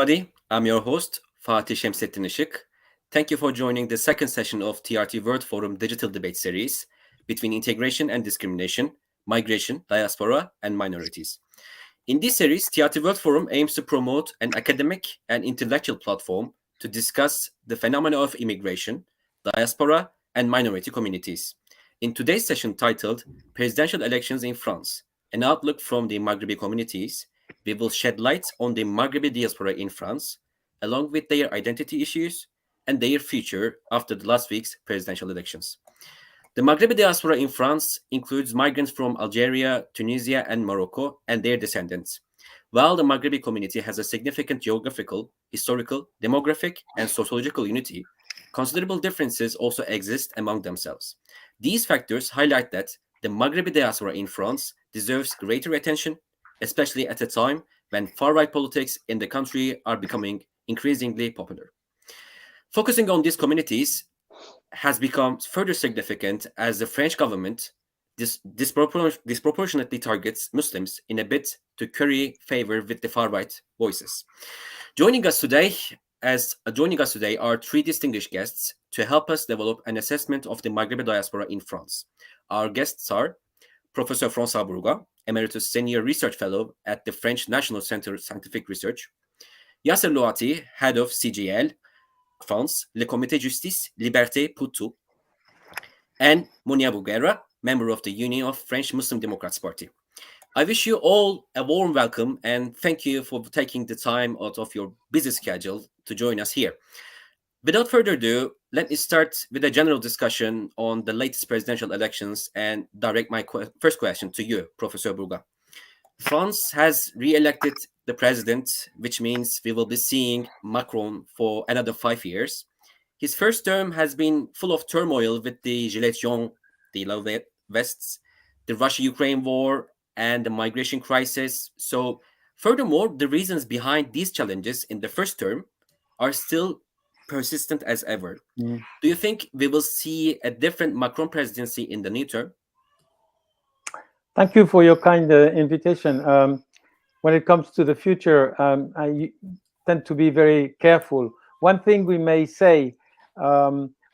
everybody. I'm your host, Fatih Semsettin Isik. Thank you for joining the second session of TRT World Forum Digital Debate Series between integration and discrimination, migration, diaspora, and minorities. In this series, TRT World Forum aims to promote an academic and intellectual platform to discuss the phenomena of immigration, diaspora, and minority communities. In today's session titled Presidential Elections in France, an outlook from the Maghrebi communities, we will shed light on the Maghrebi diaspora in France, along with their identity issues and their future after the last week's presidential elections. The Maghrebi diaspora in France includes migrants from Algeria, Tunisia, and Morocco and their descendants. While the Maghrebi community has a significant geographical, historical, demographic, and sociological unity, considerable differences also exist among themselves. These factors highlight that the Maghrebi diaspora in France deserves greater attention, especially at a time when far right politics in the country are becoming increasingly popular. Focusing on these communities has become further significant as the French government disproportionately targets Muslims in a bid to curry favor with the far right voices. Joining us today are three distinguished guests to help us develop an assessment of the Maghrebi diaspora in France. Our guests are Professor François Bourga, Emeritus Senior Research Fellow at the French National Center of Scientific Research, Yasser Louati, Head of CGL France, Le Comité Justice, Liberté, Poutou, and Monia Bouguera, member of the Union of French Muslim Democrats Party. I wish you all a warm welcome and thank you for taking the time out of your busy schedule to join us here. Without further ado, let me start with a general discussion on the latest presidential elections and direct my first question to you, Professor Bourga. France has re-elected the president, which means we will be seeing Macron for another 5 years. His first term has been full of turmoil with the Gilets jaunes, the Yellow Vests, the Russia-Ukraine war, and the migration crisis. So, furthermore, the reasons behind these challenges in the first term are still persistent as ever. Mm. Do you think we will see a different Macron presidency in the new term? Thank you for your kind invitation. When it comes to the future, I tend to be very careful. One thing we may say,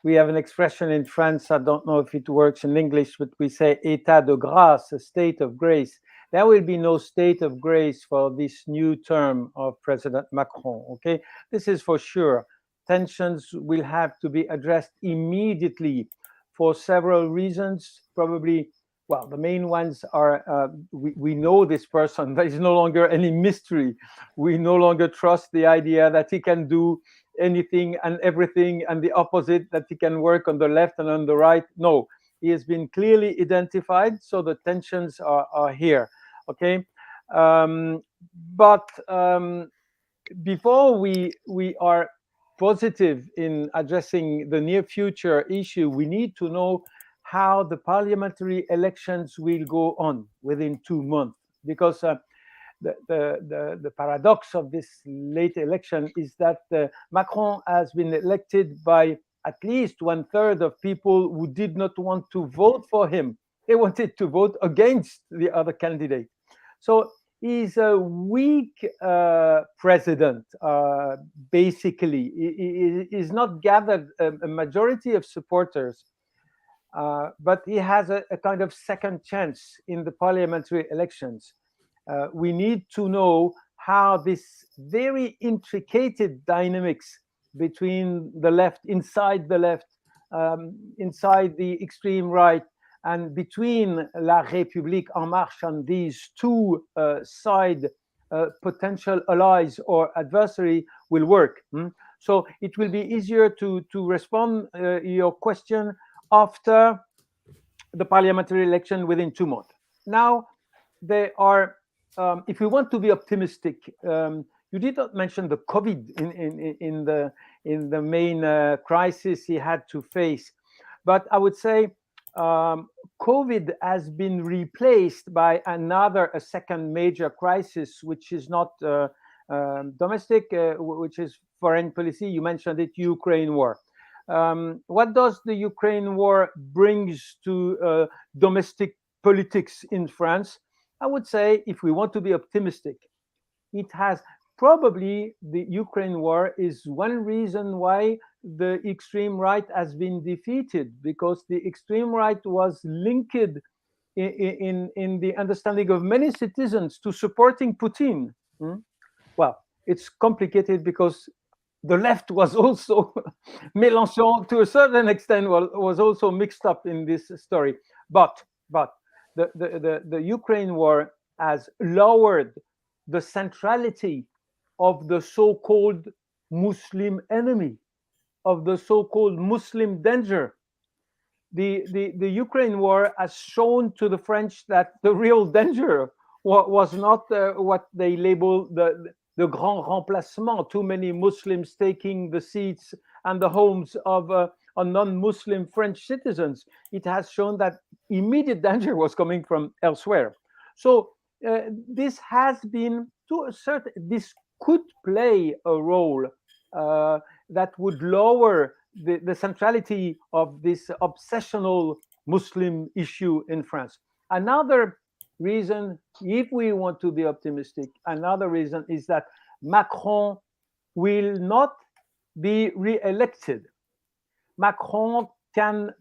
we have an expression in France, I don't know if it works in English, but we say état de grâce, a state of grace. There will be no state of grace for this new term of President Macron, okay? This is for sure. Tensions will have to be addressed immediately for several reasons, probably. Well, the main ones are we know this person. There is no longer any mystery. We no longer trust the idea that he can do anything and everything and the opposite, that he can work on the left and on the right. No, he has been clearly identified, so the tensions are here. Okay. But before we are positive in addressing the near future issue, we need to know how the parliamentary elections will go on within 2 months, because the paradox of this late election is that Macron has been elected by at least 1/3 of people who did not want to vote for him. They wanted to vote against the other candidate. So he's a weak president, basically. He's not gathered a majority of supporters. But he has a kind of second chance in the parliamentary elections. We need to know how this very intricate dynamics between the left, inside the extreme right, and between La République En Marche and these two side potential allies or adversary will work. So it will be easier to respond your question after the parliamentary election within 2 months. Now, they are, if we want to be optimistic, you did not mention the COVID in the main crisis he had to face, but I would say COVID has been replaced by a second major crisis, which is not domestic, which is foreign policy. You mentioned it, Ukraine war. What does the Ukraine war brings to domestic politics in France? I would say, if we want to be optimistic, it has probably the Ukraine war is one reason why the extreme right has been defeated, because the extreme right was linked in the understanding of many citizens to supporting Putin. Well, it's complicated because the left was also Mélenchon to a certain extent was also mixed up in this story. But the Ukraine war has lowered the centrality of the so-called Muslim enemy, of the so-called Muslim danger. The Ukraine war has shown to the French that the real danger was not what they label the grand remplacement, too many Muslims taking the seats and the homes of non-Muslim French citizens. It has shown that immediate danger was coming from elsewhere. So this has been, to a certain, this could play a role that would lower the centrality of this obsessional Muslim issue in France. Another reason, if we want to be optimistic, another reason is that Macron will not be re-elected. Macron can,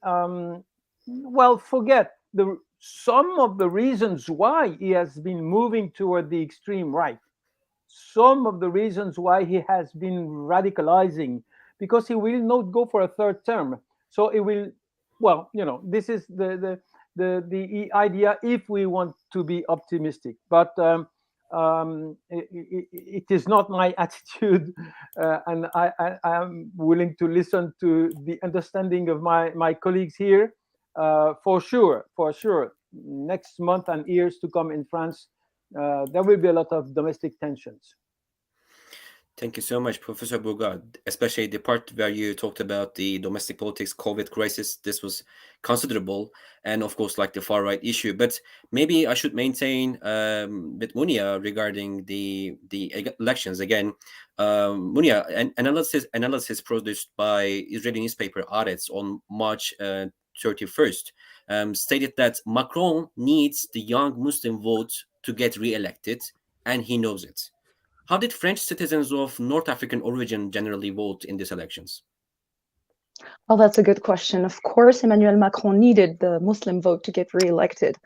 forget some of the reasons why he has been moving toward the extreme right, some of the reasons why he has been radicalizing, because he will not go for a third term. So it will, this is the idea if we want to be optimistic. But it is not my attitude, and I am willing to listen to the understanding of my colleagues here. For sure, next month and years to come in France, there will be a lot of domestic tensions. Thank you so much, Professor Bourgard, especially the part where you talked about the domestic politics, COVID crisis. This was considerable, and of course, like the far right issue. But maybe I should maintain with Munia regarding the elections again. Munia, an analysis produced by Israeli newspaper Haaretz on March 31st stated that Macron needs the young Muslim vote to get re-elected, and he knows it. How did French citizens of North African origin generally vote in these elections? Well, that's a good question. Of course, Emmanuel Macron needed the Muslim vote to get re-elected.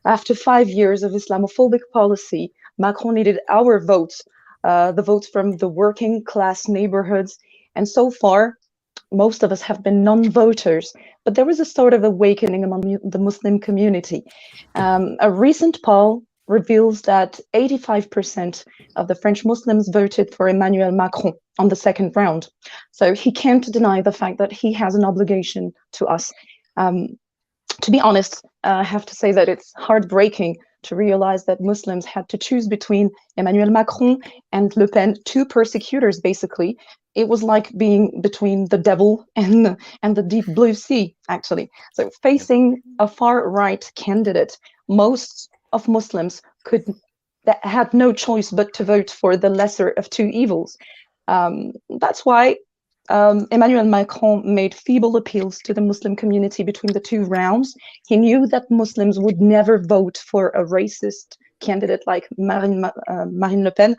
After 5 years of Islamophobic policy, Macron needed our votes, the votes from the working class neighborhoods. And so far, most of us have been non-voters, but there was a sort of awakening among the Muslim community. A recent poll reveals that 85% of the French Muslims voted for Emmanuel Macron on the second round. So he can't deny the fact that he has an obligation to us. To be honest, I have to say that it's heartbreaking to realize that Muslims had to choose between Emmanuel Macron and Le Pen, two persecutors, basically. It was like being between the devil and the deep blue sea, actually. So facing a far-right candidate, most of Muslims had no choice but to vote for the lesser of two evils. That's why Emmanuel Macron made feeble appeals to the Muslim community between the two rounds. He knew that Muslims would never vote for a racist candidate like Marine Le Pen.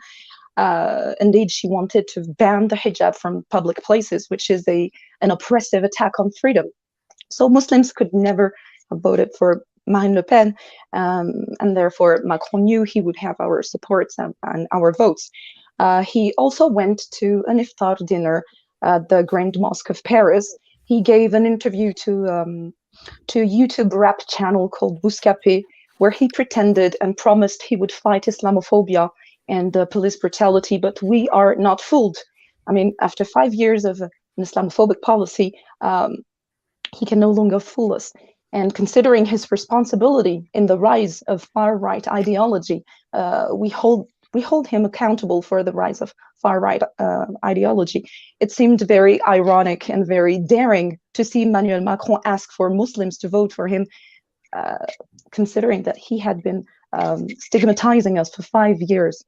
Indeed, she wanted to ban the hijab from public places, which is an oppressive attack on freedom. So Muslims could never have voted for Marine Le Pen, and therefore Macron knew he would have our supports and our votes. He also went to an iftar dinner at the Grand Mosque of Paris. He gave an interview to a YouTube rap channel called Bouscapé, where he pretended and promised he would fight Islamophobia and police brutality, but we are not fooled. I mean, after 5 years of an Islamophobic policy, he can no longer fool us. And considering his responsibility in the rise of far-right ideology, we hold him accountable for the rise of far-right ideology. It seemed very ironic and very daring to see Emmanuel Macron ask for Muslims to vote for him, considering that he had been stigmatizing us for 5 years.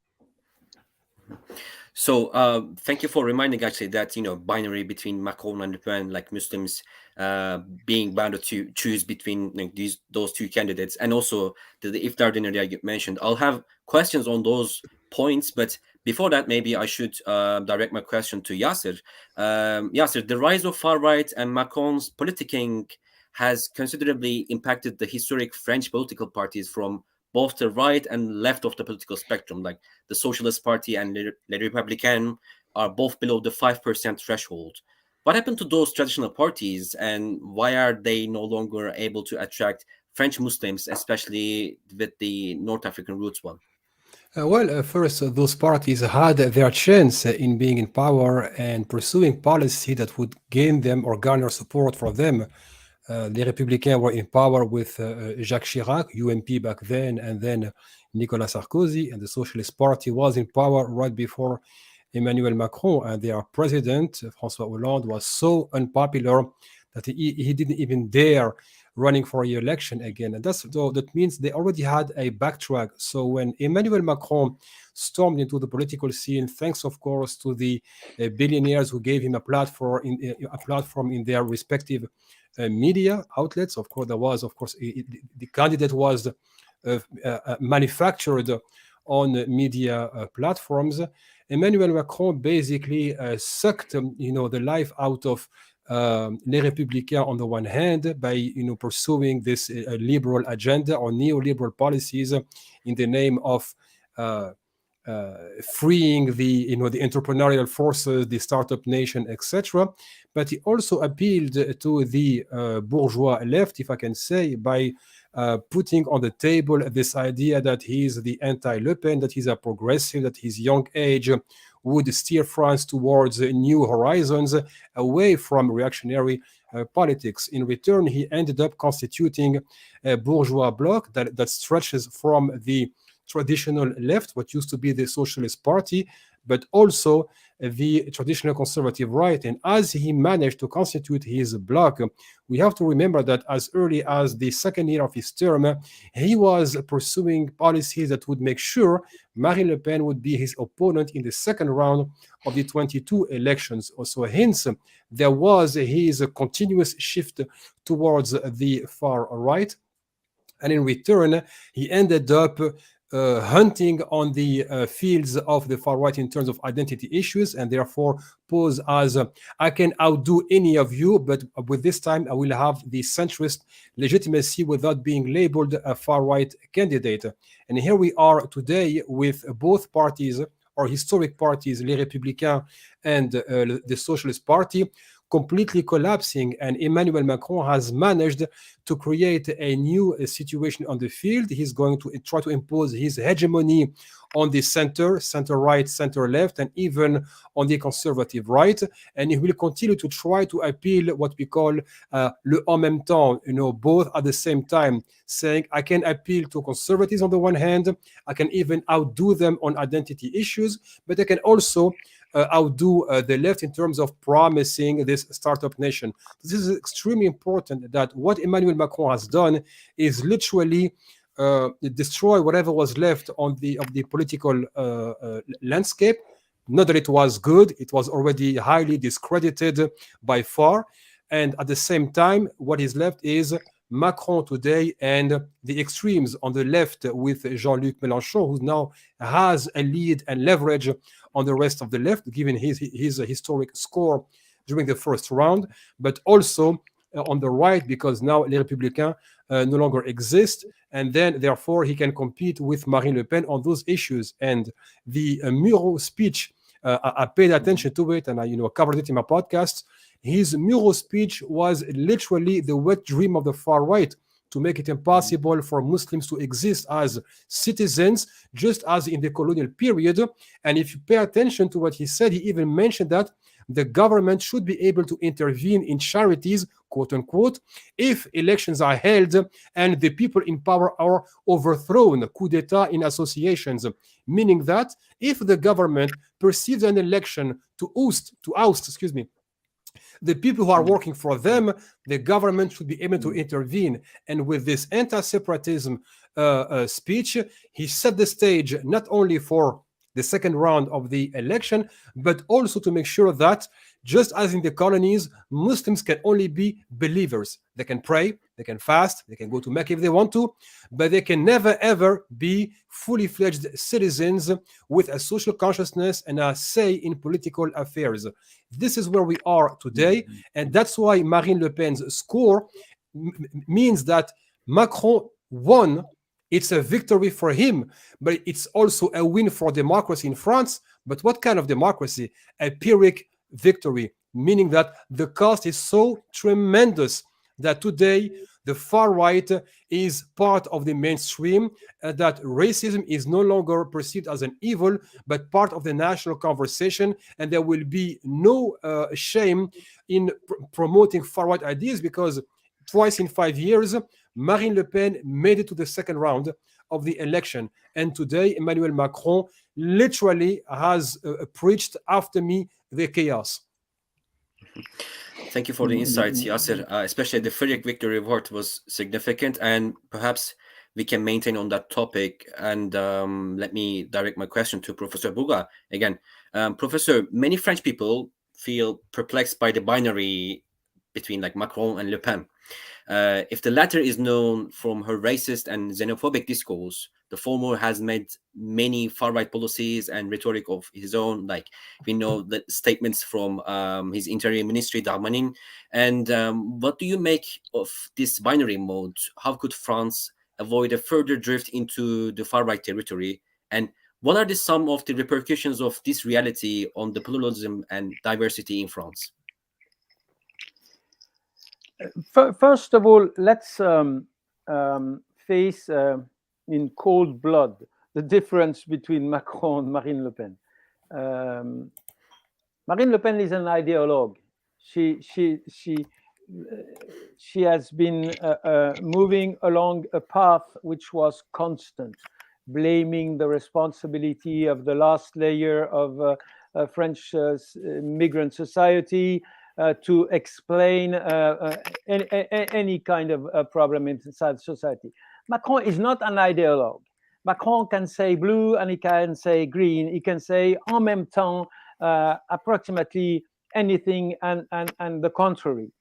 So thank you for reminding actually that, binary between Macron and Le Pen, like Muslims being bound to choose between those two candidates, and also the iftar dinner that you mentioned. I'll have questions on those points, but Before that, maybe I should direct my question to Yasser. Yasser, the rise of far right and Macron's politicking has considerably impacted the historic French political parties from both the right and left of the political spectrum, like the Socialist Party and Les Républicains are both below the 5% threshold. What happened to those traditional parties, and why are they no longer able to attract French Muslims, especially with the North African roots one? First, those parties had their chance in being in power and pursuing policy that would gain them or garner support for them. Les Républicains were in power with Jacques Chirac, UMP back then, and then Nicolas Sarkozy, and the Socialist Party was in power right before Emmanuel Macron, and their president, François Hollande, was so unpopular that he didn't even dare running for re-election again. And that means they already had a backtrack. So when Emmanuel Macron stormed into the political scene, thanks, of course, to the billionaires who gave him a platform in their respective media outlets. Of course, there was, of course, the candidate was manufactured on media platforms. Emmanuel Macron basically sucked, the life out of Les Républicains on the one hand by pursuing this liberal agenda or neoliberal policies in the name of freeing the the entrepreneurial forces, the startup nation, etc. But he also appealed to the bourgeois left, if I can say, by putting on the table this idea that he's the anti-Le Pen, that he's a progressive, that his young age would steer France towards new horizons away from reactionary politics. In return, he ended up constituting a bourgeois bloc that stretches from the traditional left, what used to be the Socialist Party, but also the traditional conservative right. And as he managed to constitute his bloc, we have to remember that as early as the second year of his term, he was pursuing policies that would make sure Marine Le Pen would be his opponent in the second round of the 22 elections. Also, hence, there was his continuous shift towards the far right. And in return, he ended up hunting on the fields of the far right in terms of identity issues, and therefore pose as I can outdo any of you, but with this time I will have the centrist legitimacy without being labeled a far right candidate. And here we are today with both parties, or historic parties, Les Républicains and the Socialist Party, completely collapsing, and Emmanuel Macron has managed to create a new situation on the field. He's going to try to impose his hegemony on the center right, center left, and even on the conservative right. And he will continue to try to appeal what we call le en même temps, both at the same time, saying I can appeal to conservatives on the one hand, I can even outdo them on identity issues, but I can also outdo the left in terms of promising this startup nation. This is extremely important, that what Emmanuel Macron has done is literally destroy whatever was left of the political landscape. Not that it was good, it was already highly discredited by far. And at the same time, what is left is Macron today and the extremes on the left with Jean-Luc Mélenchon, who now has a lead and leverage on the rest of the left, given his historic score during the first round, but also on the right, because now Les Républicains no longer exist, and then therefore he can compete with Marine Le Pen on those issues. And the Muro speech, I paid attention to it, and I covered it in my podcast. His Muro speech was literally the wet dream of the far right, to make it impossible for Muslims to exist as citizens, just as in the colonial period. And if you pay attention to what he said, he even mentioned that the government should be able to intervene in charities, quote unquote, if elections are held and the people in power are overthrown, coup d'etat in associations, meaning that if the government perceives an election to oust, the people who are working for them, the government should be able to intervene. And with this anti-separatism speech, he set the stage not only for the second round of the election, but also to make sure that Just as in the colonies, Muslims can only be believers. They can pray, they can fast, they can go to Mecca if they want to, but they can never ever be fully fledged citizens with a social consciousness and a say in political affairs. This is where we are today, and that's why Marine Le Pen's score means that Macron won. It's a victory for him, but it's also a win for democracy in France. But what kind of democracy? A Pyrrhic victory, meaning that the cost is so tremendous that today the far right is part of the mainstream, that racism is no longer perceived as an evil, but part of the national conversation, and there will be no shame in promoting far right ideas, because twice in 5 years, Marine Le Pen made it to the second round of the election. And today, Emmanuel Macron literally has preached after me the chaos. Thank you for the insights, Yasser. Especially the Pyrrhic victory report was significant, and perhaps we can maintain on that topic. And let me direct my question to Professor Bouga again. Professor, many French people feel perplexed by the binary between like Macron and Le Pen. If the latter is known from her racist and xenophobic discourse, the former has made many far-right policies and rhetoric of his own, like we know the statements from his interior ministry, Darmanin. And what do you make of this binary mode? How could France avoid a further drift into the far-right territory? And what are some of the repercussions of this reality on the pluralism and diversity in France? First of all, let's face in cold blood the difference between Macron and Marine Le Pen. Marine Le Pen is an ideologue. She has been moving along a path which was constant, blaming the responsibility of the last layer of French migrant society to explain any kind of problem inside society. Macron is not an ideologue. Macron can say blue and he can say green. He can say en même temps approximately anything and the contrary.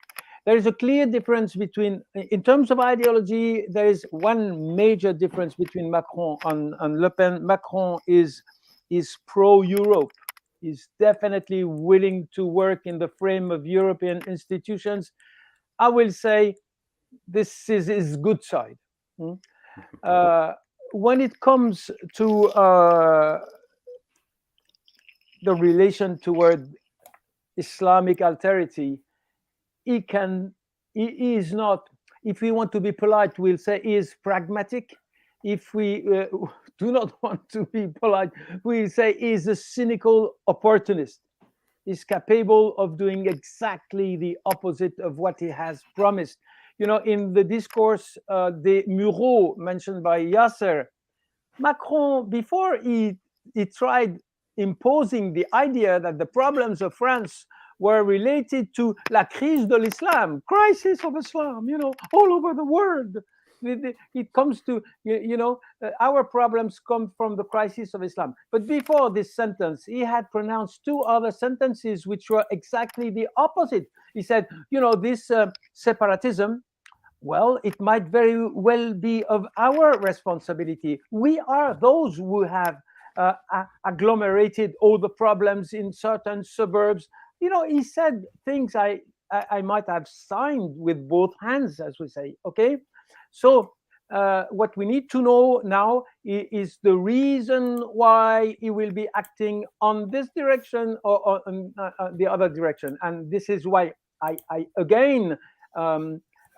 There is a clear difference between, in terms of ideology, there is one major difference between Macron and Le Pen. Macron is pro-Europe. Is definitely willing to work in the frame of European institutions. I will say this is his good side. When it comes to the relation toward Islamic alterity, he is not, if we want to be polite, we'll say he is pragmatic. If we do not want to be polite, we say he's a cynical opportunist. He's capable of doing exactly the opposite of what he has promised. You know, in the discourse, the Muraux mentioned by Yasser, Macron, before he tried imposing the idea that the problems of France were related to la crise de l'islam, crisis of Islam, you know, all over the world. It comes to, our problems come from the crisis of Islam. But before this sentence, he had pronounced two other sentences which were exactly the opposite. He said, this separatism, well, it might very well be of our responsibility. We are those who have agglomerated all the problems in certain suburbs. He said things I might have signed with both hands, as we say, okay? So what we need to know now is the reason why he will be acting on this direction or on the other direction. And this is why I again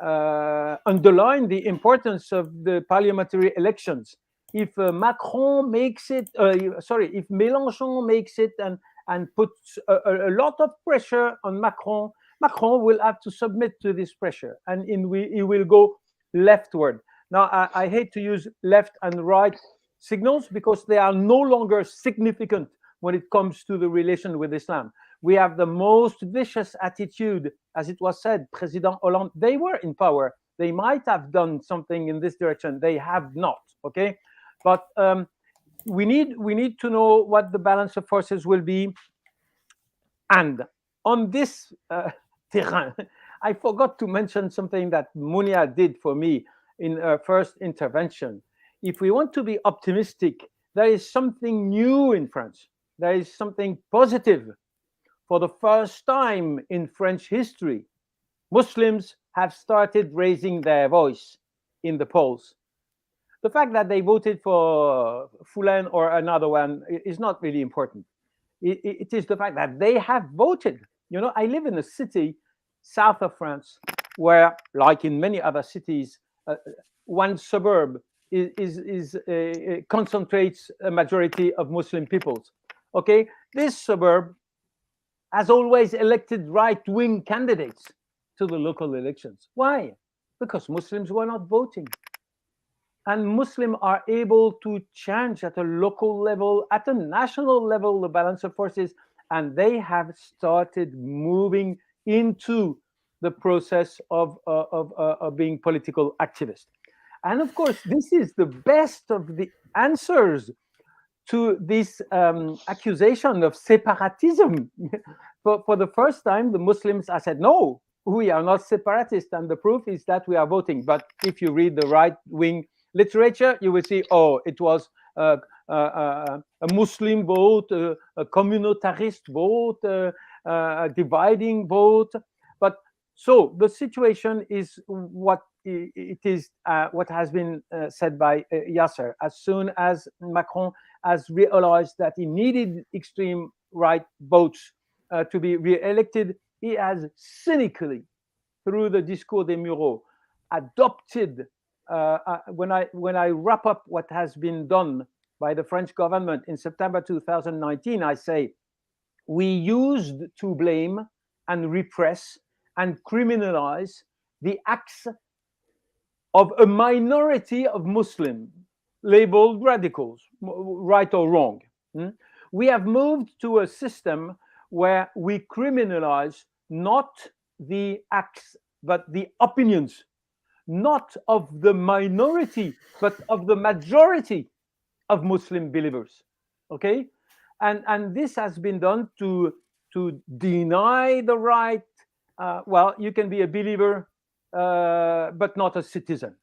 underline the importance of the parliamentary elections. If Macron makes it, if Mélenchon makes it and puts a lot of pressure on Macron, Macron will have to submit to this pressure, and he will go leftward. Now, I hate to use left and right signals because they are no longer significant when it comes to the relation with Islam. We have the most vicious attitude, as it was said, President Hollande, they were in power. They might have done something in this direction. They have not, okay? But we need to know what the balance of forces will be. And on this terrain, I forgot to mention something that Munia did for me in her first intervention. If we want to be optimistic, there is something new in France. There is something positive. For the first time in French history, Muslims have started raising their voice in the polls. The fact that they voted for Fulan or another one is not really important. It is the fact that they have voted. You know, I live in a city south of France where, like in many other cities, one suburb concentrates a majority of Muslim peoples. Okay, this suburb has always elected right-wing candidates to the local elections. Why? Because Muslims were not voting. And Muslims are able to change at a local level, at a national level, the balance of forces, and they have started moving into the process of being political activists. And of course, this is the best of the answers to this accusation of separatism. For the first time, the Muslims have said, no, we are not separatists, and the proof is that we are voting. But if you read the right-wing literature, you will see, oh, it was a Muslim vote, a communitarist vote, a dividing vote. But so the situation is what it is, what has been said by Yasser. As soon as Macron has realized that he needed extreme right votes to be re-elected, he has cynically, through the Discours des Mureaux, adopted. When I wrap up what has been done by the French government in September 2019, I say we used to blame and repress and criminalize the acts of a minority of Muslims labeled radicals, right or wrong. We have moved to a system where we criminalize not the acts, but the opinions, not of the minority, but of the majority of Muslim believers. Okay? And this has been done to deny the right. Well, you can be a believer, but not a citizen.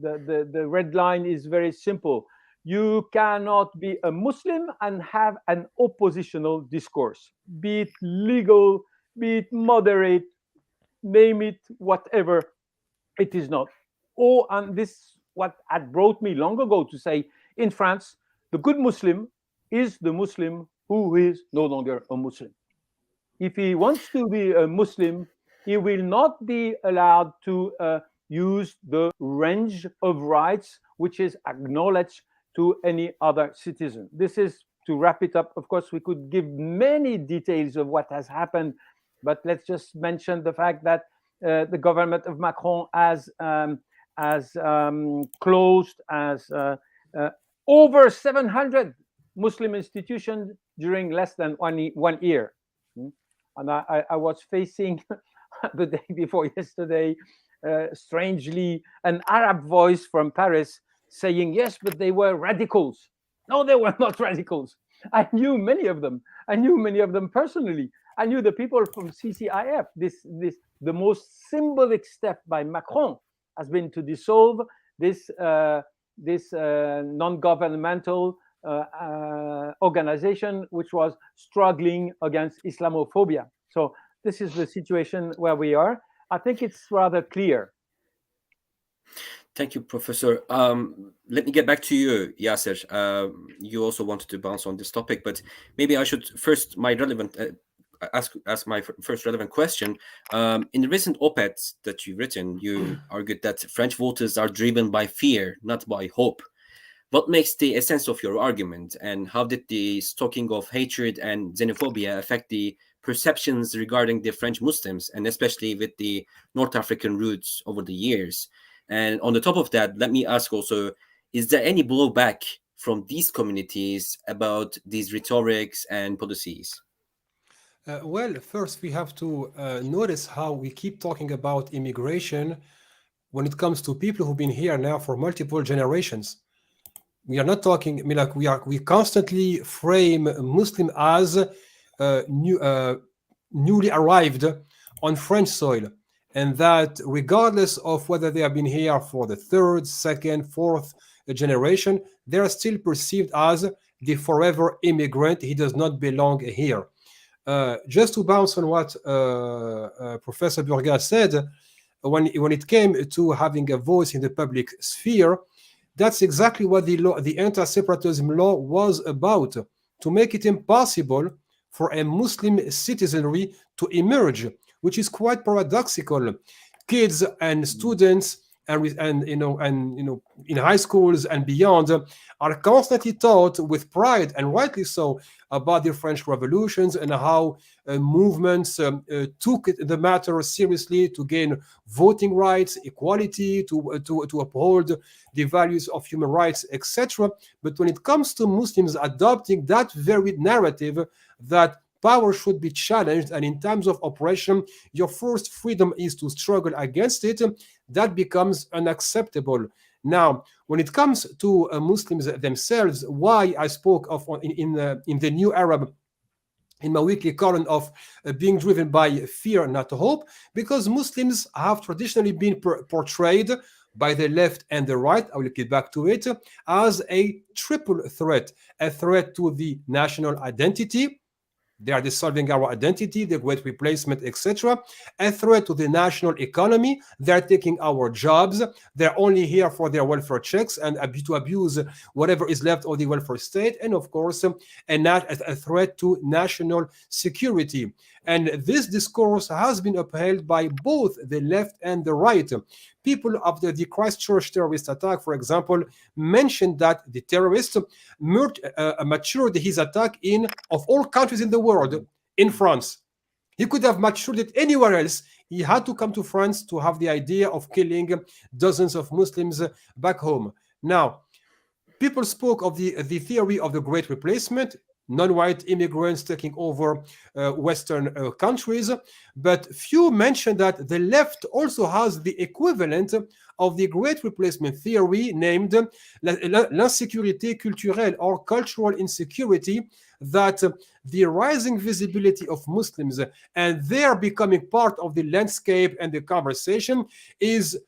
The red line is very simple. You cannot be a Muslim and have an oppositional discourse, be it legal, be it moderate, name it, whatever. It is not. Oh, and this what had brought me long ago to say, in France, the good Muslim is the Muslim who is no longer a Muslim. If he wants to be a Muslim, he will not be allowed to use the range of rights which is acknowledged to any other citizen. This is, to wrap it up, of course, we could give many details of what has happened, but let's just mention the fact that the government of Macron has closed over 700 Muslim institutions during less than 1 year. And I was facing the day before yesterday, strangely, an Arab voice from Paris saying, yes, but they were radicals. No, they were not radicals. I knew many of them. I knew many of them personally. I knew the people from CCIF. The most symbolic step by Macron has been to dissolve this non-governmental organization which was struggling against Islamophobia. So this is the situation where we are. I think it's rather clear. Thank you, Professor. Let me get back to you, Yasser. You also wanted to bounce on this topic, but maybe I should first ask my first relevant question. In the recent op-eds that you've written, you argued that French voters are driven by fear, not by hope. What makes the essence of your argument, and how did the stoking of hatred and xenophobia affect the perceptions regarding the French Muslims, and especially with the North African roots over the years? And on the top of that, let me ask also, is there any blowback from these communities about these rhetorics and policies? Well, first we have to notice how we keep talking about immigration when it comes to people who've been here now for multiple generations. We are not talking, I mean, like we constantly frame Muslim as newly arrived on French soil, and that regardless of whether they have been here for the third, second, fourth generation, they are still perceived as the forever immigrant. He does not belong here. Just to bounce on what Professor Burga said, when it came to having a voice in the public sphere, that's exactly what the anti-separatism law was about, to make it impossible for a Muslim citizenry to emerge, which is quite paradoxical. Kids and students and in high schools and beyond are constantly taught with pride, and rightly so, about the French revolutions and how movements took the matter seriously to gain voting rights, equality, to uphold the values of human rights, etc. But when it comes to Muslims adopting that very narrative that power should be challenged, and in times of oppression, your first freedom is to struggle against it, that becomes unacceptable. Now, when it comes to Muslims themselves, why I spoke of in the New Arab in my weekly column of being driven by fear, not hope, because Muslims have traditionally been portrayed by the left and the right, I will get back to it, as a triple threat: a threat to the national identity. They are dissolving our identity, the great replacement, etc. A threat to the national economy. They're taking our jobs. They're only here for their welfare checks and to abuse whatever is left of the welfare state. And of course, a threat to national security. And this discourse has been upheld by both the left and the right. People after the Christchurch terrorist attack, for example, mentioned that the terrorist matured his attack of all countries in the world, in France. He could have matured it anywhere else. He had to come to France to have the idea of killing dozens of Muslims back home. Now, people spoke of the theory of the Great Replacement, non-white immigrants taking over Western countries, but few mentioned that the left also has the equivalent of the Great Replacement theory named l'insécurité culturelle, or cultural insecurity, that the rising visibility of Muslims and their becoming part of the landscape and the conversation is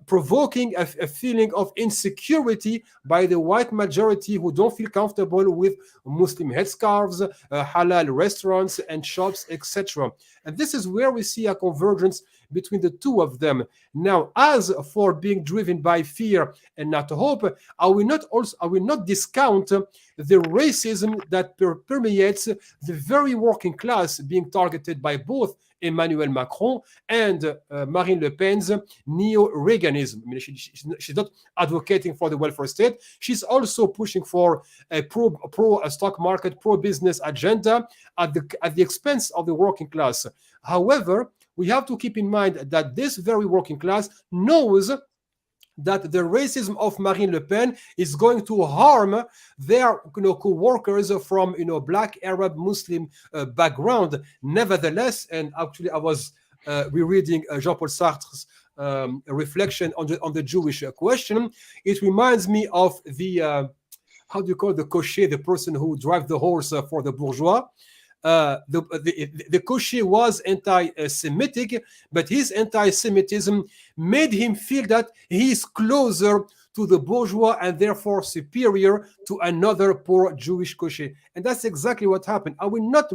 provoking a feeling of insecurity by the white majority who don't feel comfortable with Muslim headscarves, halal restaurants and shops, etc. And this is where we see a convergence between the two of them. Now, as for being driven by fear and not hope, I will not discount the racism that permeates the very working class being targeted by both Emmanuel Macron and Marine Le Pen's neo-Reaganism. I mean, she's not advocating for the welfare state. She's also pushing for a pro-stock market, pro-business agenda at the expense of the working class. However, we have to keep in mind that this very working class knows that the racism of Marine Le Pen is going to harm their co-workers from Black, Arab, Muslim background. Nevertheless, and actually I was rereading Jean-Paul Sartre's reflection on the Jewish question. It reminds me of the how do you call the cocher, the person who drives the horse for the bourgeois. The cocher was anti-Semitic, but his anti-Semitism made him feel that he is closer to the bourgeois and therefore superior to another poor Jewish cocher. And that's exactly what happened. I will not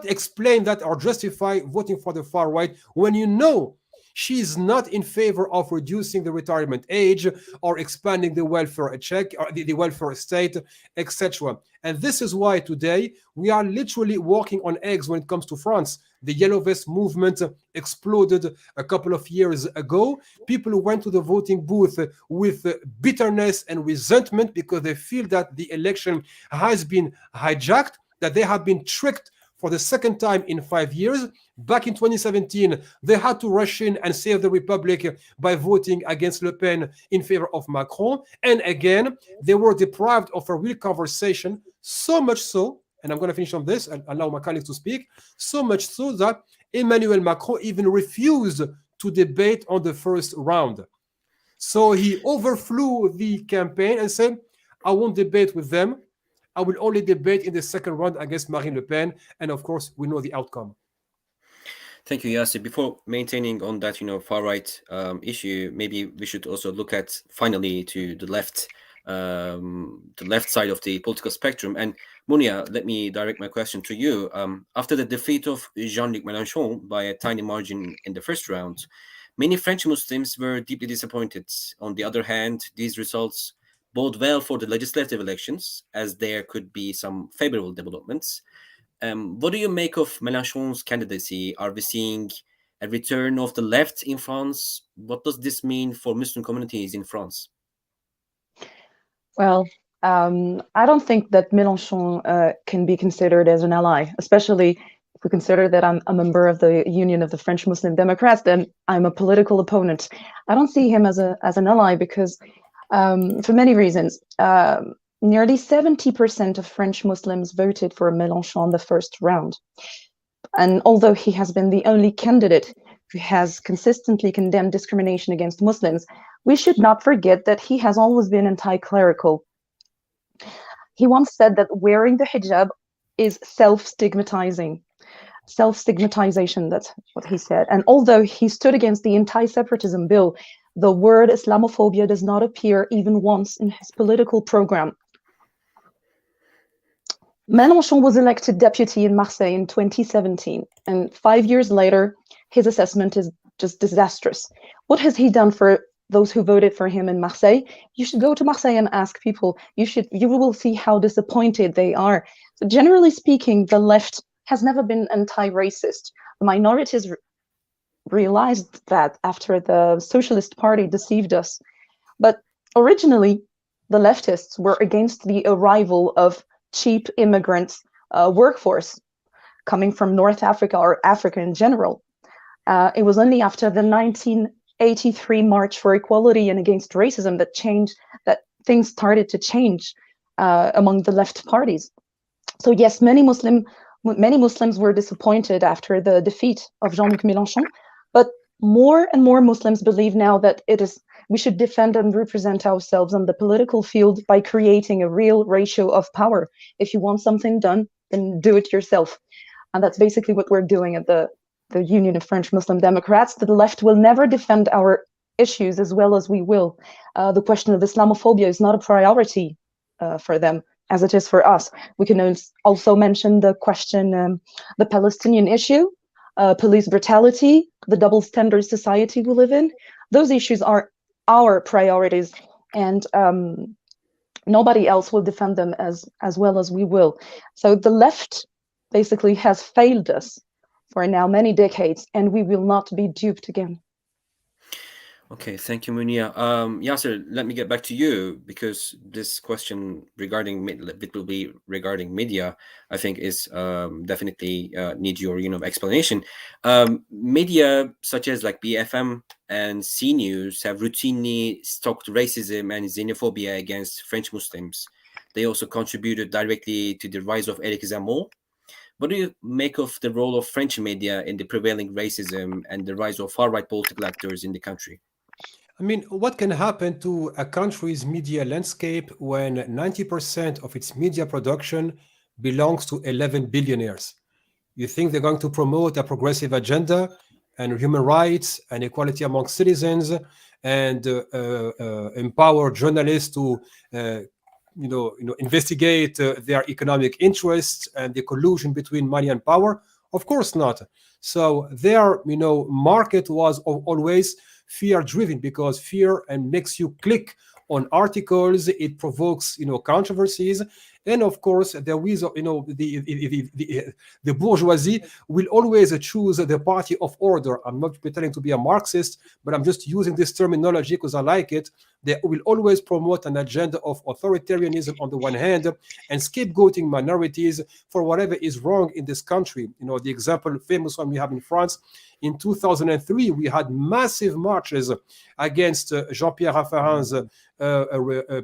explain that or justify voting for the far right when you know she is not in favor of reducing the retirement age or expanding the welfare check or the welfare state, etc. And this is why today we are literally walking on eggs when it comes to France. The Yellow Vest movement exploded a couple of years ago. People who went to the voting booth with bitterness and resentment because they feel that the election has been hijacked, that they have been tricked for the second time in 5 years. Back in 2017, they had to rush in and save the Republic by voting against Le Pen in favor of Macron. And again, they were deprived of a real conversation, so much so, and I'm going to finish on this and allow my colleagues to speak, so much so that Emmanuel Macron even refused to debate on the first round. So he overflew the campaign and said, I won't debate with them. I will only debate in the second round against Marine Le Pen, and of course, we know the outcome. Thank you, Yasser. Before maintaining on that, far right issue, maybe we should also look at finally to the left side of the political spectrum. And Munia, let me direct my question to you. After the defeat of Jean-Luc Mélenchon by a tiny margin in the first round, many French Muslims were deeply disappointed. On the other hand, these results bode well for the legislative elections, as there could be some favorable developments. What do you make of Mélenchon's candidacy? Are we seeing a return of the left in France? What does this mean for Muslim communities in France? Well, I don't think that Mélenchon can be considered as an ally, especially if we consider that I'm a member of the Union of the French Muslim Democrats, then I'm a political opponent. I don't see him as an ally because, for many reasons, nearly 70% of French Muslims voted for Mélenchon in the first round. And although he has been the only candidate who has consistently condemned discrimination against Muslims, we should not forget that he has always been anti-clerical. He once said that wearing the hijab is self-stigmatizing. Self-stigmatization, that's what he said. And although he stood against the anti-separatism bill, the word Islamophobia does not appear even once in his political program. Mélenchon was elected deputy in Marseille in 2017, and 5 years later, his assessment is just disastrous. What has he done for those who voted for him in Marseille? You should go to Marseille and ask people. You will see how disappointed they are. So generally speaking, the left has never been anti-racist. The minorities realized that after the Socialist Party deceived us. But originally, the leftists were against the arrival of cheap immigrant workforce coming from North Africa or Africa in general. It was only after the 1983 March for Equality and Against Racism that things started to change among the left parties. So yes, many Muslims were disappointed after the defeat of Jean-Luc Mélenchon, but more and more Muslims believe now that we should defend and represent ourselves on the political field by creating a real ratio of power. If you want something done, then do it yourself. And that's basically what we're doing at the Union of French Muslim Democrats. The left will never defend our issues as well as we will. The question of Islamophobia is not a priority for them as it is for us. We can also mention the question, the Palestinian issue, police brutality, the double standard society we live in. Those issues are our priorities, and nobody else will defend them as well as we will. So the left basically has failed us for now many decades, and we will not be duped again. Okay, thank you, Munia. Yasser, let me get back to you, because this question regarding media, I think is definitely needs your explanation. Media such as like BFM and C News have routinely stoked racism and xenophobia against French Muslims. They also contributed directly to the rise of Eric Zemmour. What do you make of the role of French media in the prevailing racism and the rise of far-right political actors in the country? I mean, what can happen to a country's media landscape when 90% of its media production belongs to 11 billionaires? You think they're going to promote a progressive agenda and human rights and equality among citizens and empower journalists to investigate their economic interests and the collusion between money and power? Of course not. So their market was always fear-driven, because fear and makes you click on articles, it provokes controversies, and of course there is the bourgeoisie will always choose the party of order. I'm not pretending to be a Marxist, but I'm just using this terminology because I like it. They will always promote an agenda of authoritarianism on the one hand and scapegoating minorities for whatever is wrong in this country. The example, famous one we have in France, in 2003, we had massive marches against Jean-Pierre Raffarin's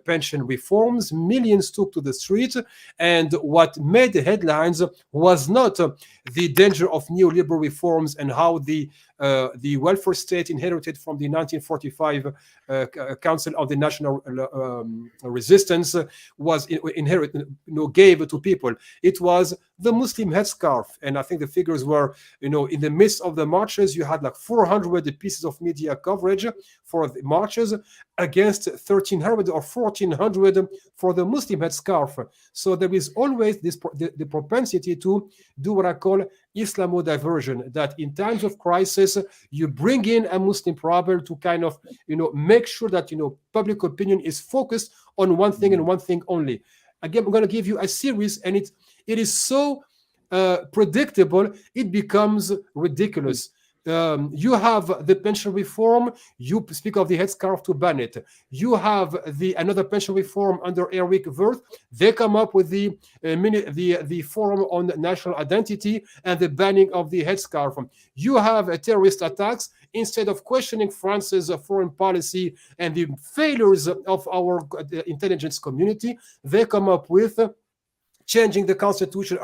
pension reforms. Millions took to the street, and what made the headlines was not the danger of neoliberal reforms and how the the welfare state inherited from the 1945 Council of the National Resistance was inherited, gave to people. It was the Muslim headscarf, and I think the figures were, in the midst of the marches, you had like 400 pieces of media coverage for the marches against 1,300 or 1,400 for the Muslim headscarf. So there is always this the propensity to do what I call Islamodiversion, that in times of crisis, you bring in a Muslim problem to kind of, make sure that, public opinion is focused on one thing and one thing only. Again, I'm going to give you a series, and it is so predictable, it becomes ridiculous. You have the pension reform. You speak of the headscarf to ban it. You have another pension reform under Eric Wirth. They come up with the forum on national identity and the banning of the headscarf. You have terrorist attacks. Instead of questioning France's foreign policy and the failures of our intelligence community, they come up with changing the constitution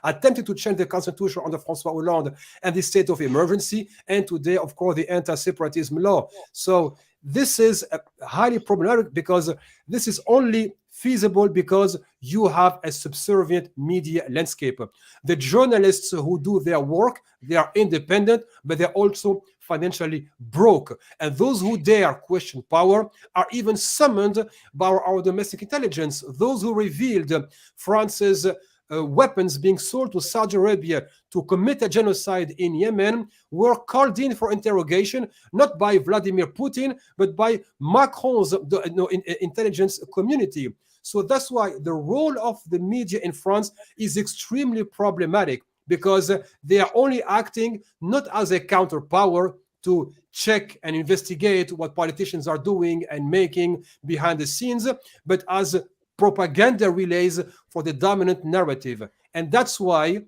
attempting to change the constitution under François Hollande and the state of emergency, and today, of course, the anti-separatism law. So this is highly problematic, because this is only feasible because you have a subservient media landscape. The journalists who do their work, they are independent, but they're also financially broke. And those who dare question power are even summoned by our domestic intelligence. Those who revealed France's weapons being sold to Saudi Arabia to commit a genocide in Yemen were called in for interrogation, not by Vladimir Putin, but by Macron's intelligence community. So that's why the role of the media in France is extremely problematic, because they are only acting not as a counterpower to check and investigate what politicians are doing and making behind the scenes, but as propaganda relays for the dominant narrative. And that's why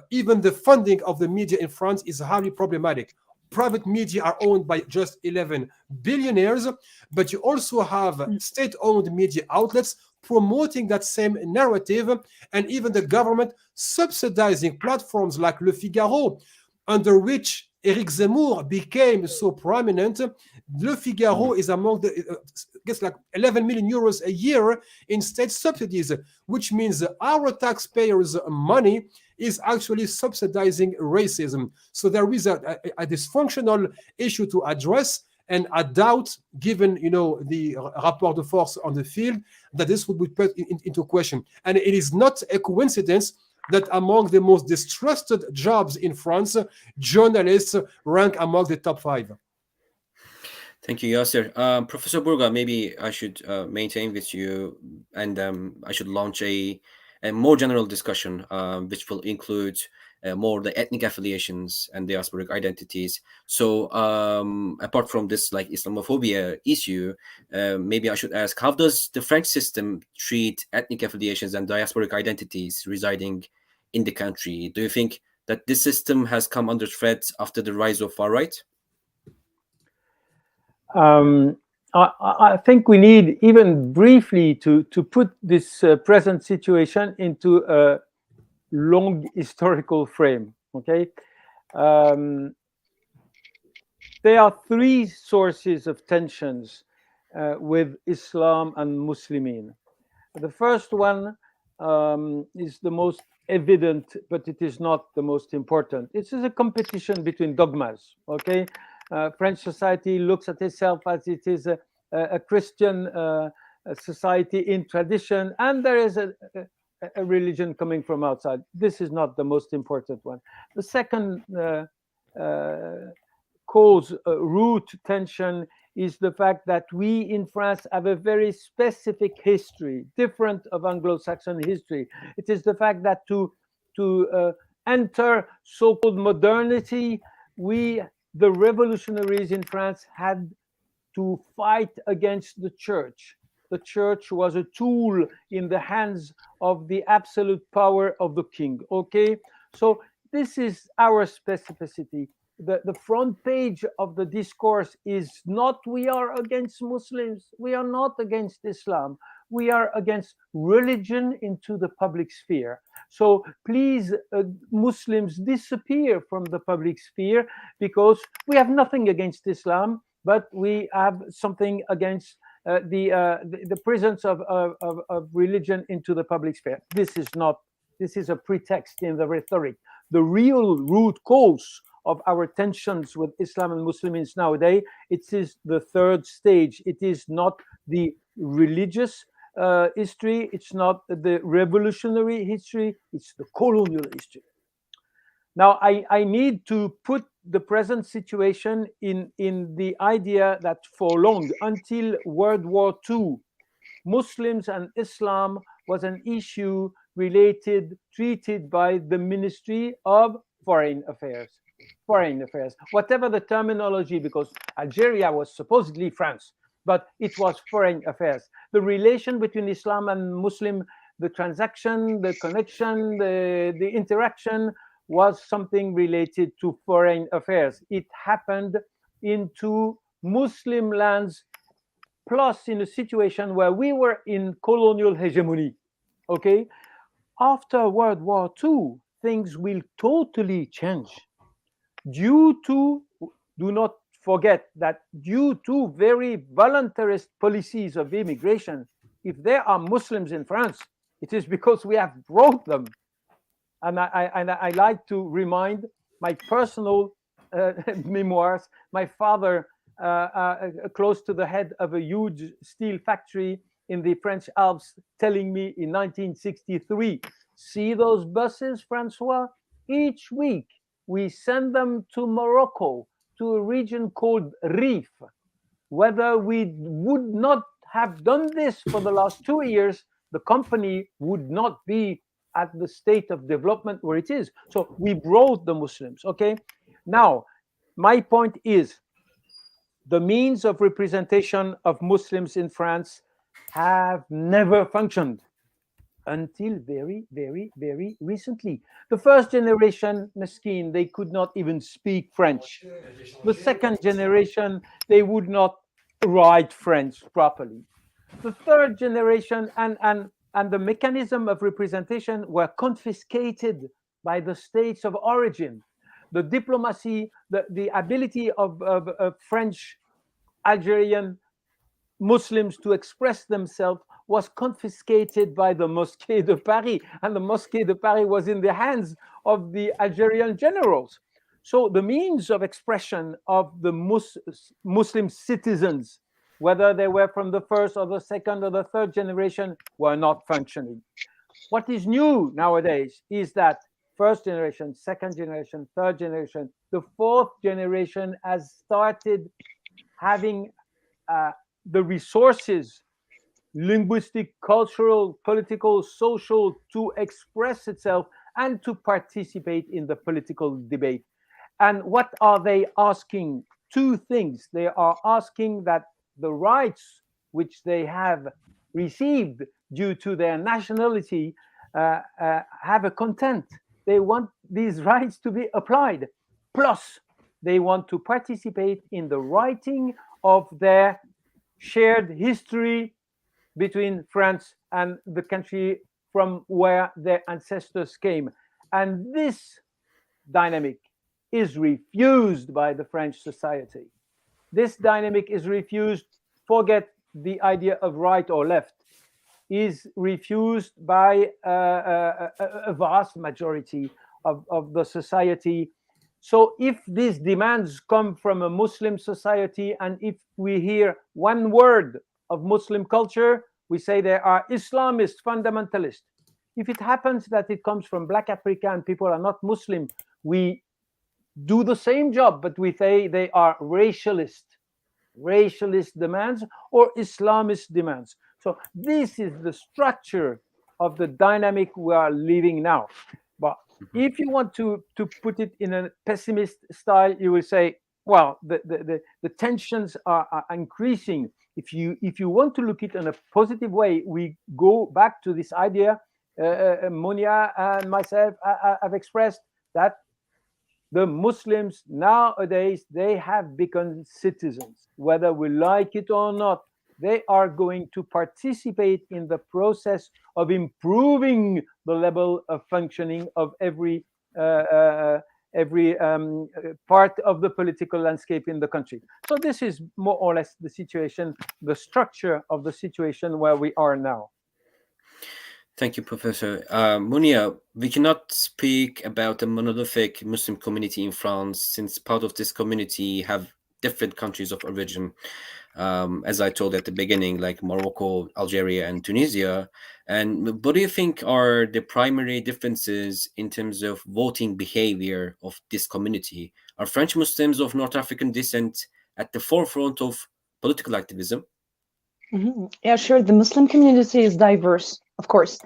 even the funding of the media in France is highly problematic. Private media are owned by just 11 billionaires, but you also have state-owned media outlets promoting that same narrative, and even the government subsidizing platforms like Le Figaro, under which Éric Zemmour became so prominent. Le Figaro is among the, I guess, like 11 million euros a year in state subsidies, which means our taxpayers' money is actually subsidizing racism. So there is a dysfunctional issue to address, and I doubt, given the rapport de force on the field, that this would be put into question. And it is not a coincidence that among the most distrusted jobs in France, journalists rank among the top 5. Thank you, Yasser. Professor Burga, maybe I should maintain with you, and I should launch a more general discussion, which will include more the ethnic affiliations and diasporic identities. So apart from this like Islamophobia issue, maybe I should ask, how does the French system treat ethnic affiliations and diasporic identities residing in the country? Do you think that this system has come under threat after the rise of far right? I think we need, even briefly, to put this present situation into a long historical frame. Okay, there are 3 sources of tensions with Islam and Muslimin. The first one is the most evident, but it is not the most important. It is a competition between dogmas. Okay, French society looks at itself as it is a Christian society in tradition, and there is a religion coming from outside. This is not the most important one. The second cause, root tension, is the fact that we in France have a very specific history, different of Anglo-Saxon history. It is the fact that to enter so-called modernity, the revolutionaries in France had to fight against the church. The church was a tool in the hands of the absolute power of the king. Okay, so this is our specificity. the front page of the discourse is not we are against Muslims, we are not against Islam, we are against religion into the public sphere. So please, Muslims, disappear from the public sphere, because we have nothing against Islam, but we have something against the presence of religion into the public sphere. This is a pretext in the rhetoric. The real root cause of our tensions with Islam and Muslims nowadays, it is the third stage. It is not the religious history, it's not the revolutionary history, it's the colonial history. Now, I need to put the present situation in the idea that for long, until World War II, Muslims and Islam was an issue treated by the Ministry of Foreign Affairs. Foreign Affairs, whatever the terminology, because Algeria was supposedly France, but it was Foreign Affairs. The relation between Islam and Muslim, the transaction, the connection, the interaction was something related to foreign affairs. It happened into Muslim lands, plus in a situation where we were in colonial hegemony. Okay, after World War II, things will totally change. Do not forget that due to very voluntarist policies of immigration, if there are Muslims in France, it is because we have brought them. And I like to remind my personal memoirs. My father, close to the head of a huge steel factory in the French Alps, telling me in 1963, see those buses, Francois? Each week we send them to Morocco, to a region called Rif. Whether we would not have done this for the last 2 years, the company would not be at the state of development where it is. So we brought the Muslims, okay? Now, my point is, the means of representation of Muslims in France have never functioned until very, very, very recently. The first generation, Meskin, they could not even speak French. The second generation, they would not write French properly. The third generation and the mechanism of representation were confiscated by the states of origin. The diplomacy, the ability of French, Algerian Muslims to express themselves was confiscated by the Mosquée de Paris, and the Mosquée de Paris was in the hands of the Algerian generals. So the means of expression of the Muslim citizens, whether they were from the first or the second or the third generation, were not functioning. What is new nowadays is that first generation, second generation, third generation, the fourth generation has started having the resources, linguistic, cultural, political, social, to express itself and to participate in the political debate. And what are they asking? Two things. They are asking that the rights which they have received due to their nationality have a content. They want these rights to be applied. Plus, they want to participate in the writing of their shared history between France and the country from where their ancestors came. And this dynamic is refused by the French society. This dynamic is refused, forget the idea of right or left, is refused by a vast majority of the society. So if these demands come from a Muslim society, and if we hear one word of Muslim culture, we say they are Islamist, fundamentalist. If it happens that it comes from Black Africa and people are not Muslim, we do the same job, but we say they are racialist demands or Islamist demands. So this is the structure of the dynamic we are living now. But if you want to put it in a pessimist style, you will say, well, the tensions are increasing. If you want to look at it in a positive way, we go back to this idea Monia and myself have expressed, that The Muslims nowadays, they have become citizens, whether we like it or not. They are going to participate in the process of improving the level of functioning of every part of the political landscape in the country. So this is more or less the situation, the structure of the situation where we are now. Thank you, Professor. Munia, we cannot speak about a monolithic Muslim community in France, since part of this community have different countries of origin. As I told at the beginning, like Morocco, Algeria, and Tunisia. And what do you think are the primary differences in terms of voting behavior of this community? Are French Muslims of North African descent at the forefront of political activism? Yeah, sure. The Muslim community is diverse, of course.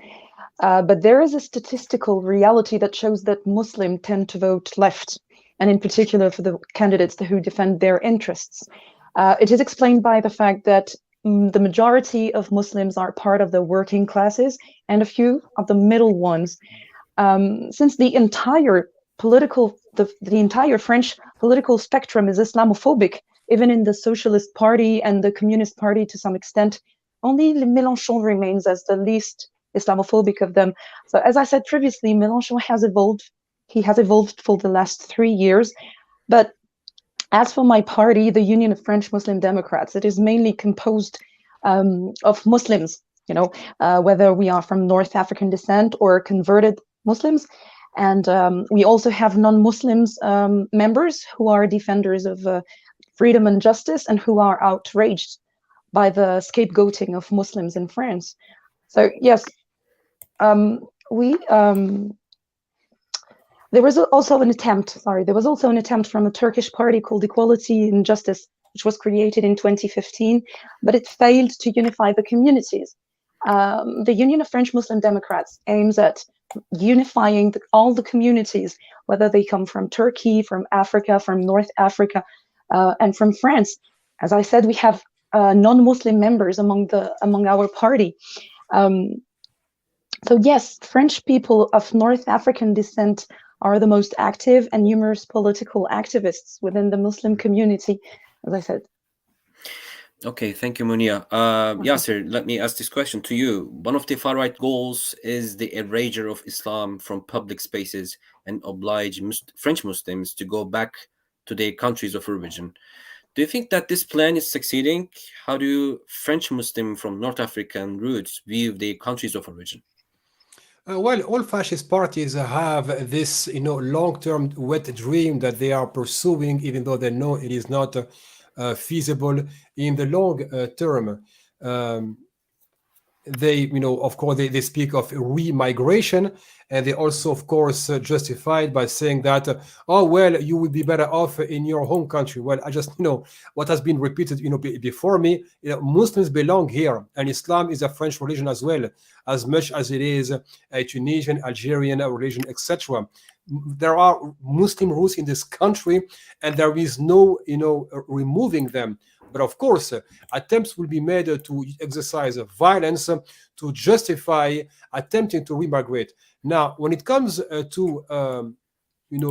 But there is a statistical reality that shows that Muslims tend to vote left, and in particular for the candidates who defend their interests. It is explained by the fact that the majority of Muslims are part of the working classes and a few of the middle ones. Since the entire entire French political spectrum is Islamophobic, even in the Socialist Party and the Communist Party to some extent, only Mélenchon remains as the least Islamophobic of them. So as I said previously, Mélenchon has evolved. He has evolved for the last 3 years. But as for my party, the Union of French Muslim Democrats, it is mainly composed of Muslims, whether we are from North African descent or converted Muslims. And we also have non-Muslims members who are defenders of freedom and justice and who are outraged by the scapegoating of Muslims in France. So yes, there was also an attempt from a Turkish party called Equality and Justice, which was created in 2015, but it failed to unify the communities. The Union of French Muslim Democrats aims at unifying all the communities, whether they come from Turkey, from Africa, from North Africa, and from France. As I said, we have non-Muslim members among our party. So yes, French people of North African descent are the most active and numerous political activists within the Muslim community, as I said. Okay, thank you, Munia. Yasser, let me ask this question to you. One of the far-right goals is the erasure of Islam from public spaces and oblige French Muslims to go back to their countries of origin. Do you think that this plan is succeeding? How do French Muslims from North African roots view their countries of origin? Well, all fascist parties have this, long-term wet dream that they are pursuing, even though they know it is not feasible in the long term. They, of course, they speak of remigration, and they also, of course, justify it by saying that, oh, well, you will be better off in your home country. Well, I just, what has been repeated, before me, Muslims belong here, and Islam is a French religion as well, as much as it is a Tunisian, Algerian religion, etc. There are Muslim roots in this country, and there is no, removing them. But of course, attempts will be made to exercise violence to justify attempting to remigrate. Now, when it comes to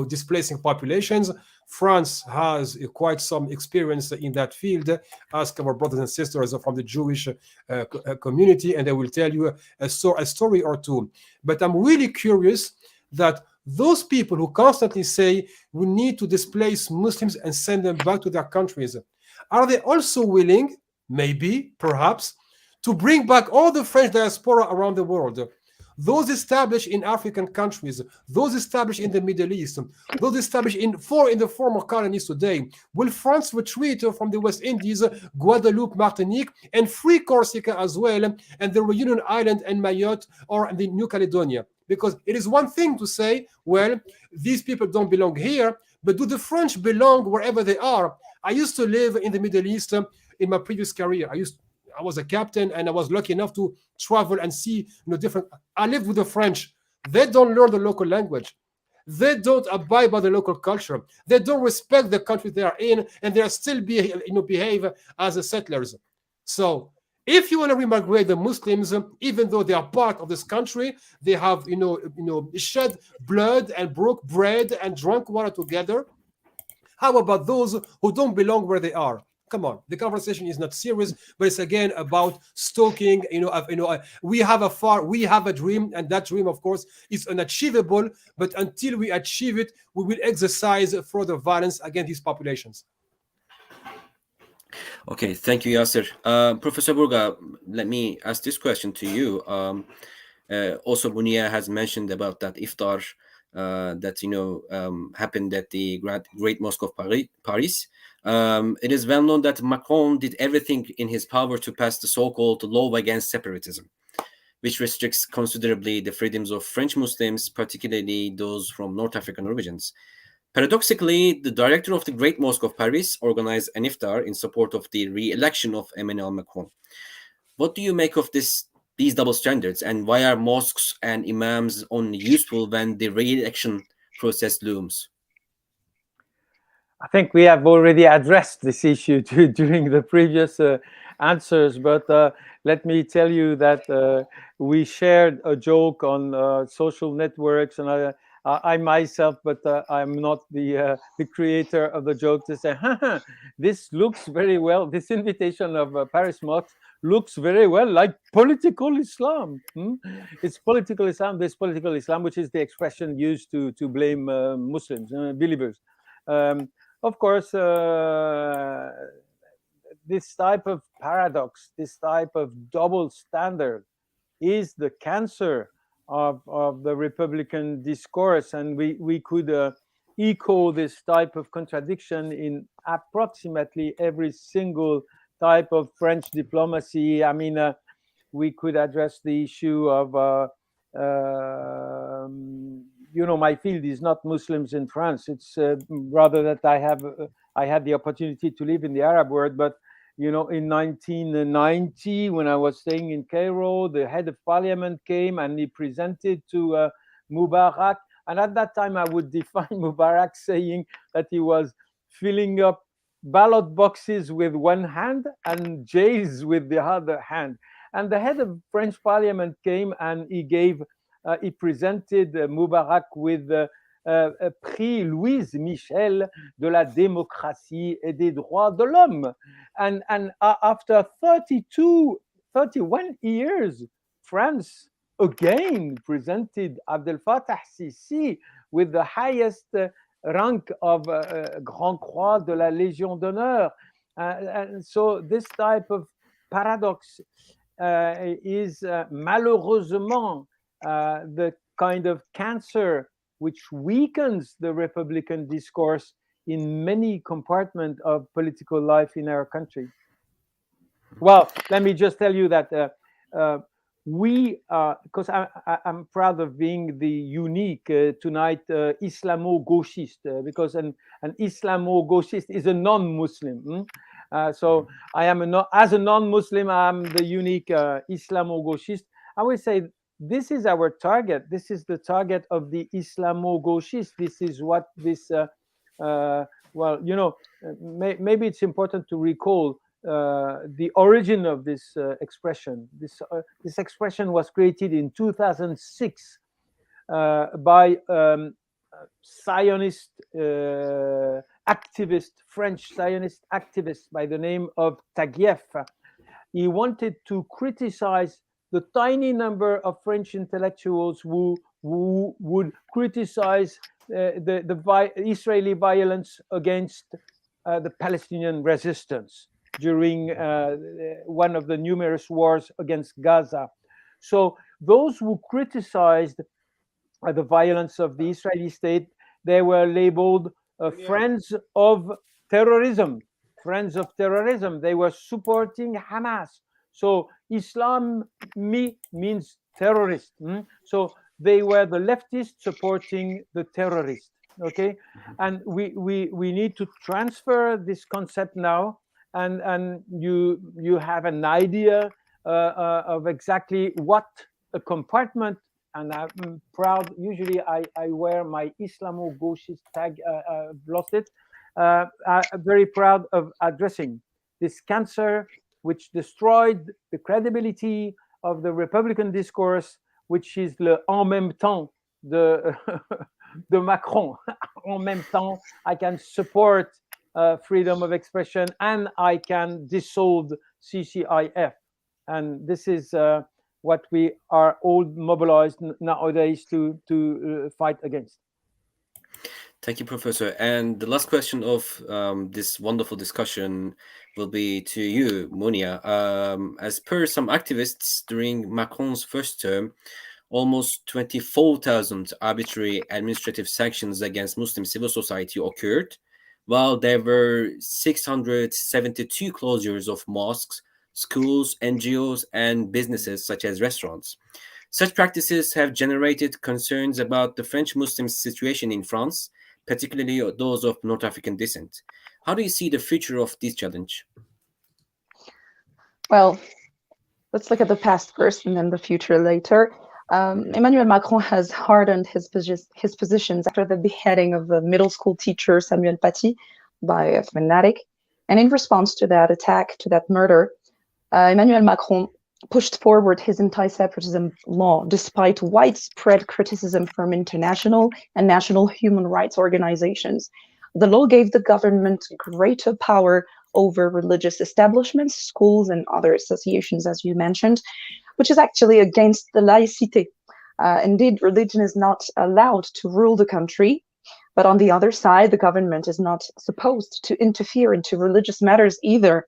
displacing populations, France has quite some experience in that field. Ask our brothers and sisters from the Jewish community, and they will tell you a story or two. But I'm really curious that those people who constantly say we need to displace Muslims and send them back to their countries, are they also willing, maybe, perhaps, to bring back all the French diaspora around the world? Those established in African countries, those established in the Middle East, those established in the former colonies today. Will France retreat from the West Indies, Guadeloupe, Martinique, and free Corsica as well, and the Reunion Island and Mayotte or the New Caledonia? Because it is one thing to say, well, these people don't belong here, but do the French belong wherever they are? I used to live in the Middle East in my previous career. I was a captain, and I was lucky enough to travel and see different. I lived with the French. They don't learn the local language. They don't abide by the local culture. They don't respect the country they are in, and they are still behave as settlers. So If you want to remigrate the Muslims, even though they are part of this country, they have, shed blood and broke bread and drunk water together. How about those who don't belong where they are? Come on, the conversation is not serious, but it's again about stalking. We have a dream, and that dream, of course, is unachievable. But until we achieve it, we will exercise further violence against these populations. Okay, thank you, Yasser. Professor Burga, let me ask this question to you. Also, Bunia has mentioned about that iftar that happened at the Great Mosque of Paris. It is well known that Macron did everything in his power to pass the so-called law against separatism, which restricts considerably the freedoms of French Muslims, particularly those from North African origins. Paradoxically, the director of the Great Mosque of Paris organized an iftar in support of the re-election of Emmanuel Macron. What do you make of these double standards, and why are mosques and imams only useful when the re-election process looms? I think we have already addressed this issue during the previous answers, but let me tell you that we shared a joke on social networks, and I myself, but I'm not the creator of the joke, to say, this looks very well, this invitation of Paris Mosque looks very well like political Islam. It's political Islam, this political Islam, which is the expression used to blame Muslims, believers. Of course, this type of paradox, this type of double standard is the cancer of the Republican discourse. And we could echo this type of contradiction in approximately every single type of French diplomacy. I mean, we could address the issue of my field is not Muslims in France. It's rather that I had the opportunity to live in the Arab world. But in 1990, when I was staying in Cairo, the head of parliament came and he presented to Mubarak. And at that time, I would define Mubarak saying that he was filling up ballot boxes with one hand and jails with the other hand. And the head of French parliament came and he presented Mubarak with Prix Louise Michel de la démocratie et des droits de l'homme. And after 31 years, France again presented Abdel Fattah Sisi with the highest rank of Grand Croix de la Légion d'honneur. And so this type of paradox is malheureusement the kind of cancer which weakens the Republican discourse in many compartments of political life in our country. Well, let me just tell you that because I'm proud of being the unique tonight Islamo-gauchiste, because an Islamo-gauchiste is a non-Muslim. So I am as a non-Muslim, I'm the unique Islamo-gauchiste. I would say this is our target. This is the target of the Islamo-gauchiste. This is what this, maybe it's important to recall the origin of this expression. This expression was created in 2006 by Zionist activist, French Zionist activist by the name of Taguieff. He wanted to criticize the tiny number of French intellectuals who would criticize the Israeli violence against the Palestinian resistance during one of the numerous wars against Gaza. So those who criticized the violence of the Israeli state, they were labeled friends of terrorism. Friends of terrorism. They were supporting Hamas. So Islam means terrorist. So they were the leftists supporting the terrorists. Okay, and we need to transfer this concept now, and you have an idea of exactly what a compartment. And I'm proud. Usually, I wear my Islamo-gauchist tag. I've lost it. I'm very proud of addressing this cancer which destroyed the credibility of the Republican discourse, which is le en même temps de, de Macron. En même temps, I can support freedom of expression and I can dissolve CCIF. And this is what we are all mobilized nowadays to fight against. Thank you, Professor. And the last question of this wonderful discussion will be to you, Munia. As per some activists, during Macron's first term, almost 24,000 arbitrary administrative sanctions against Muslim civil society occurred, while there were 672 closures of mosques, schools, NGOs, and businesses such as restaurants. Such practices have generated concerns about the French Muslim situation in France, particularly those of North African descent. How do you see the future of this challenge? Well, let's look at the past first and then the future later. Emmanuel Macron has hardened his positions after the beheading of a middle school teacher, Samuel Paty, by a fanatic. And in response to that attack, to that murder, Emmanuel Macron pushed forward his anti-separatism law, despite widespread criticism from international and national human rights organizations. The law gave the government greater power over religious establishments, schools, and other associations, as you mentioned, which is actually against the laïcité. Indeed, religion is not allowed to rule the country, but on the other side, the government is not supposed to interfere into religious matters either.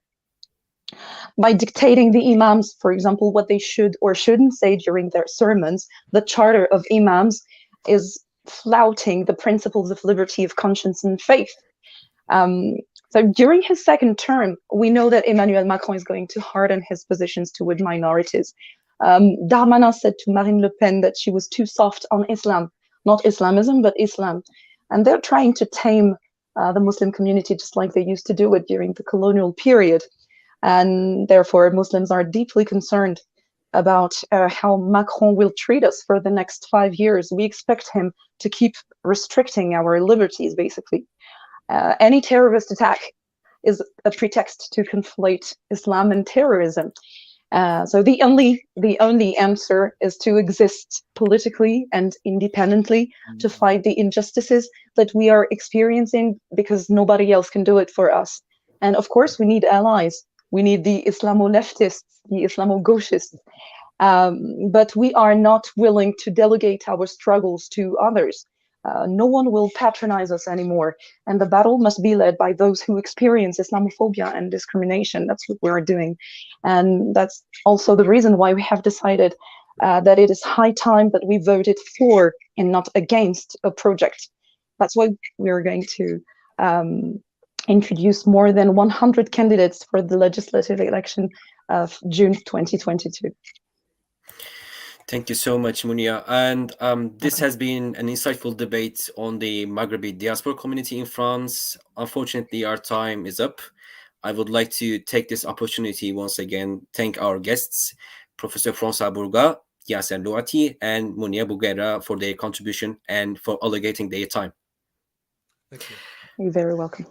By dictating the imams, for example, what they should or shouldn't say during their sermons, the charter of imams is flouting the principles of liberty of conscience and faith. So during his second term, we know that Emmanuel Macron is going to harden his positions toward minorities. Darmanin said to Marine Le Pen that she was too soft on Islam, not Islamism, but Islam. And they're trying to tame the Muslim community just like they used to do it during the colonial period. And therefore, Muslims are deeply concerned about how Macron will treat us for the next 5 years. We expect him to keep restricting our liberties, basically. Any terrorist attack is a pretext to conflate Islam and terrorism. So the only answer is to exist politically and independently to fight the injustices that we are experiencing, because nobody else can do it for us. And of course, we need allies. We need the Islamo-leftists, the Islamo-gauchists, but we are not willing to delegate our struggles to others. No one will patronize us anymore, and the battle must be led by those who experience Islamophobia and discrimination. That's what we're doing, and that's also the reason why we have decided that it is high time that we voted for and not against a project. That's why we're going to introduce more than 100 candidates for the legislative election of June 2022. Thank you so much, Munia. And this has been an insightful debate on the Maghrebi diaspora community in France. Unfortunately, our time is up. I would like to take this opportunity once again, thank our guests, Professor François Bourga, Yasser Louati, and Munia Bouguera for their contribution and for allocating their time. Thank you. You're very welcome.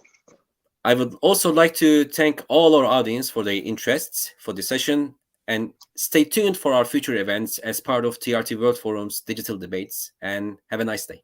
I would also like to thank all our audience for their interests for the session, and stay tuned for our future events as part of TRT World Forum's digital debates, and have a nice day.